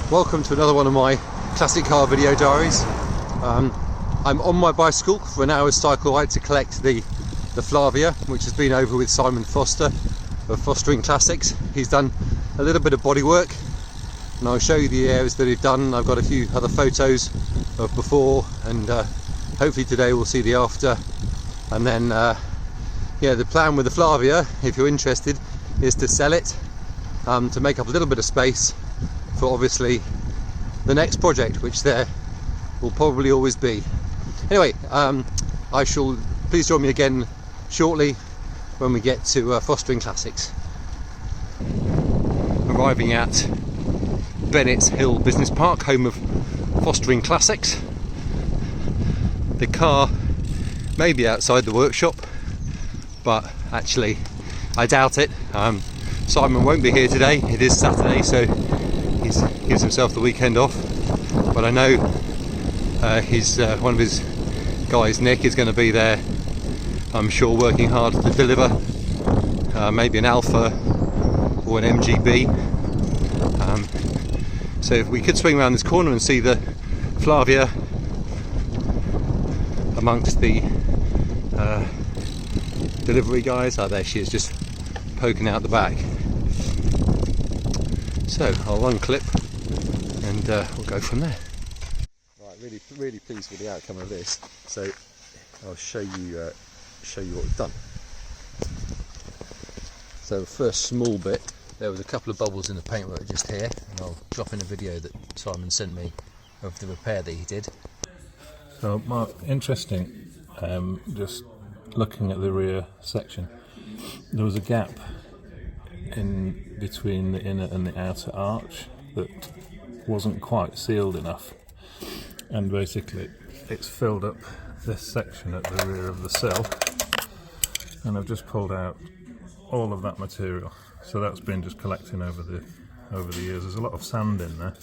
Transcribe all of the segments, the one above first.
Welcome to another one of my classic car video diaries. I'm on my bicycle for an hour's cycle ride to collect the Flavia, which has been over with Simon Foster of Fostering Classics. He's done a little bit of bodywork and I'll show you the areas that he's done. I've got a few other photos of before, and hopefully today we'll see the after. And then yeah, the plan with the Flavia, if you're interested, is to sell it to make up a little bit of space for obviously the next project, which there will probably always be. Anyway, please join me again shortly when we get to Fostering Classics. Arriving at Bennett's Hill Business Park, home of Fostering Classics. The car may be outside the workshop, but actually I doubt it. Simon won't be here today. It is Saturday, so he gives himself the weekend off, but I know one of his guys, Nick, is going to be there, I'm sure, working hard to deliver maybe an Alpha or an MGB. So if we could swing around this corner and see the Flavia amongst the delivery guys. Oh, there she is, just poking out the back. So I'll unclip and we'll go from there. Right, really pleased with the outcome of this. So I'll show you what we've done. So the first small bit, there was a couple of bubbles in the paintwork just here, and I'll drop in a video that Simon sent me of the repair that he did. So Mark, interesting, just looking at the rear section, there was a gap in between the inner and the outer arch that wasn't quite sealed enough, and basically it's filled up this section at the rear of the sill, and I've just pulled out all of that material. So that's been just collecting over the years. There's a lot of sand in there,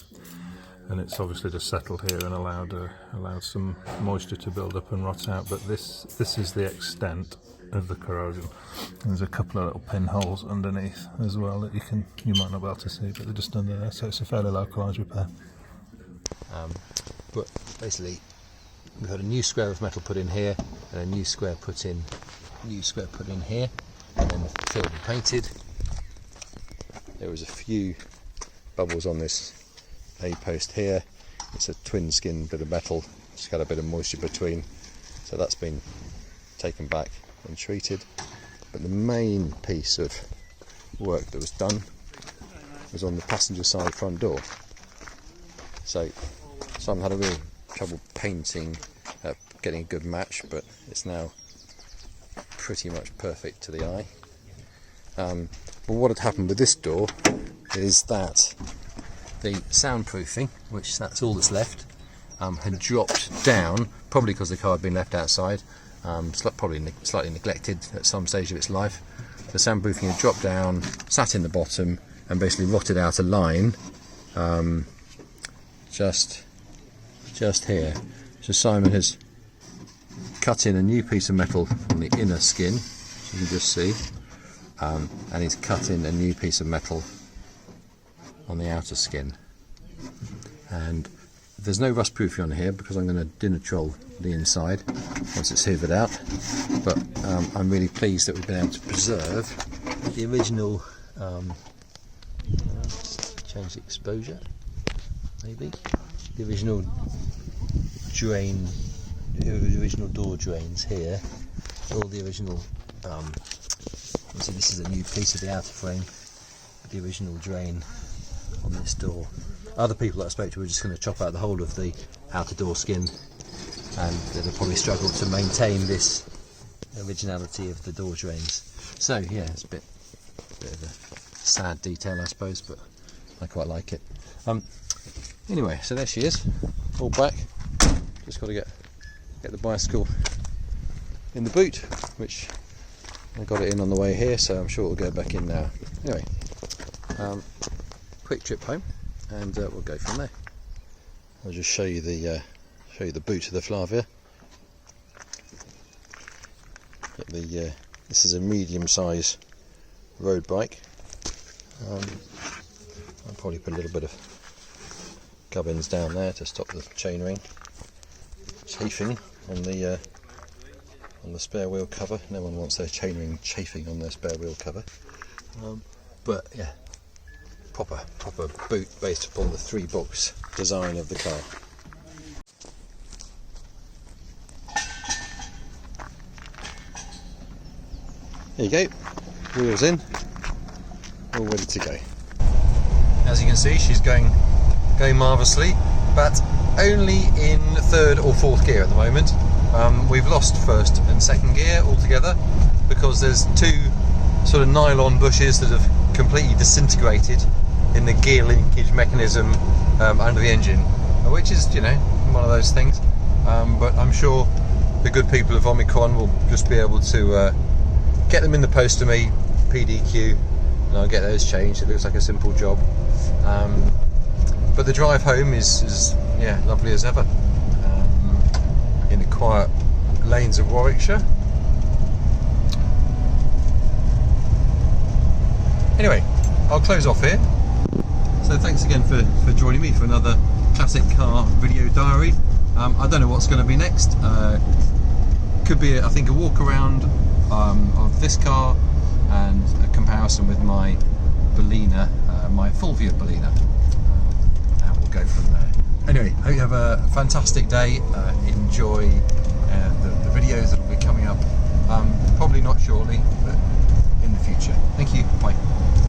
and it's obviously just settled here and allowed some moisture to build up and rot out. But this is the extent of the corrosion. There's a couple of little pinholes underneath as well that you might not be able to see, but they're just under there. So it's a fairly localised repair. But basically, we've had a new square of metal put in here and a new square put in here, and then filled and painted. There was a few bubbles on this A-post here. It's a twin skin bit of metal, it's got a bit of moisture between, so that's been taken back and treated. But the main piece of work that was done was on the passenger side front door. So Simon had a real trouble painting, getting a good match, but it's now pretty much perfect to the eye. But what had happened with this door is that the soundproofing, which that's all that's left, had dropped down, probably because the car had been left outside, probably slightly neglected at some stage of its life. The soundproofing had dropped down, sat in the bottom, and basically rotted out a line just here. So Simon has cut in a new piece of metal on the inner skin, you can just see, and he's cut in a new piece of metal on the outer skin. And there's no rust proofing on here because I'm going to dinner troll the inside once it's hoovered out, but I'm really pleased that we've been able to preserve the original change the exposure, maybe the original drain, the original door drains here, all the original so this is a new piece of the outer frame, the original drain on this door. Other people that I spoke to were just going to chop out the whole of the outer door skin, and they'll probably struggle to maintain this originality of the door drains. So yeah, it's a bit of a sad detail, I suppose, but I quite like it. Anyway, so there she is, all back. Just got to get the bicycle in the boot, which I got it in on the way here, so I'm sure it'll go back in now. Anyway, quick trip home, and we'll go from there. I'll just show you the boot of the Flavia. This is a medium-size road bike. I'll probably put a little bit of gubbins down there to stop the chainring chafing on the spare wheel cover. No one wants their chainring chafing on their spare wheel cover. But yeah, proper boot based upon the 3 box design of the car. There you go, wheels in, all ready to go. As you can see, she's going marvellously, but only in 3rd or 4th gear at the moment. We've lost 1st and 2nd gear altogether because there's 2 sort of nylon bushes that have completely disintegrated in the gear linkage mechanism under the engine, which is, you know, one of those things. But I'm sure the good people of Omicron will just be able to get them in the post to me, PDQ, and I'll get those changed. It looks like a simple job. But the drive home is yeah, lovely as ever, in the quiet lanes of Warwickshire. Anyway, I'll close off here. So thanks again for joining me for another classic car video diary. I don't know what's going to be next. Could be, I think, a walk around of this car and a comparison with my Bellina, my Flavia Bellina, and we'll go from there. Anyway, hope you have a fantastic day. Enjoy the videos that will be coming up, probably not shortly, but in the future. Thank you, bye.